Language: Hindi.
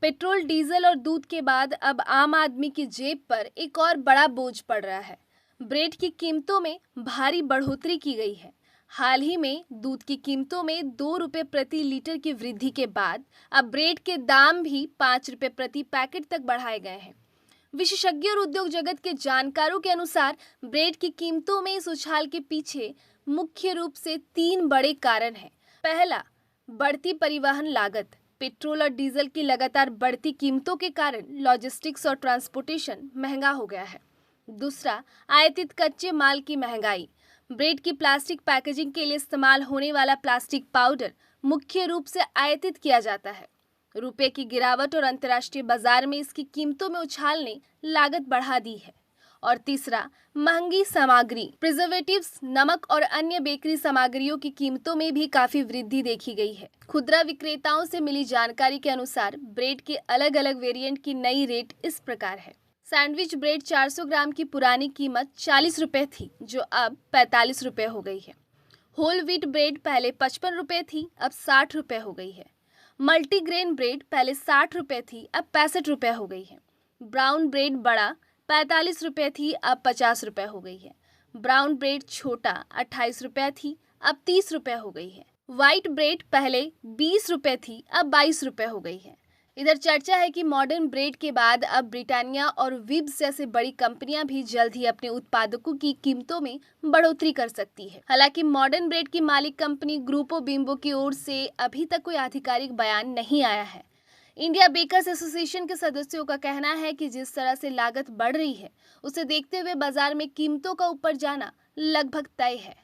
पेट्रोल, डीजल और दूध के बाद अब आम आदमी की जेब पर एक और बड़ा बोझ पड़ रहा है। ब्रेड की कीमतों में भारी बढ़ोतरी की गई है। हाल ही में दूध की कीमतों में 2 रुपये प्रति लीटर की वृद्धि के बाद अब ब्रेड के दाम भी 5 रुपये प्रति पैकेट तक बढ़ाए गए हैं। विशेषज्ञ और उद्योग जगत के जानकारों के अनुसार ब्रेड की कीमतों में इस उछाल के पीछे मुख्य रूप से 3 बड़े कारण हैं। पहला, बढ़ती परिवहन लागत। पेट्रोल और डीजल की लगातार बढ़ती कीमतों के कारण लॉजिस्टिक्स और ट्रांसपोर्टेशन महंगा हो गया है। दूसरा, आयातित कच्चे माल की महंगाई। ब्रेड की प्लास्टिक पैकेजिंग के लिए इस्तेमाल होने वाला प्लास्टिक पाउडर मुख्य रूप से आयातित किया जाता है। रुपए की गिरावट और अंतर्राष्ट्रीय बाजार में इसकी कीमतों में उछाल ने लागत बढ़ा दी है। और तीसरा, महंगी सामग्री। प्रिजर्वेटिव्स, नमक और अन्य बेकरी सामग्रियों की कीमतों में भी काफी वृद्धि देखी गई है। खुदरा विक्रेताओं से मिली जानकारी के अनुसार ब्रेड के अलग अलग वेरिएंट की नई रेट इस प्रकार है। सैंडविच ब्रेड 400 ग्राम की पुरानी कीमत 40 रुपए थी, जो अब 45 रुपए हो गई है। होल व्हीट ब्रेड पहले 55 रुपए थी, अब 60 रुपए हो गई है। मल्टीग्रेन ब्रेड पहले 60 रुपए थी, अब 65 रुपए हो गई है। ब्राउन ब्रेड बड़ा 45 रुपए थी, अब 50 रुपए हो गई है। ब्राउन ब्रेड छोटा 28 रुपए थी, अब 30 रुपए हो गई है। व्हाइट ब्रेड पहले 20 रुपए थी, अब 22 रुपए हो गई है। इधर चर्चा है कि मॉडर्न ब्रेड के बाद अब ब्रिटानिया और विब्स जैसे बड़ी कंपनियां भी जल्द ही अपने उत्पादकों की कीमतों में बढ़ोतरी कर सकती है। हालांकि मॉडर्न ब्रेड की मालिक कंपनी ग्रुपो बिम्बो की ओर से अभी तक कोई आधिकारिक बयान नहीं आया है। इंडिया बेकर्स एसोसिएशन के सदस्यों का कहना है कि जिस तरह से लागत बढ़ रही है, उसे देखते हुए बाजार में कीमतों का ऊपर जाना लगभग तय है।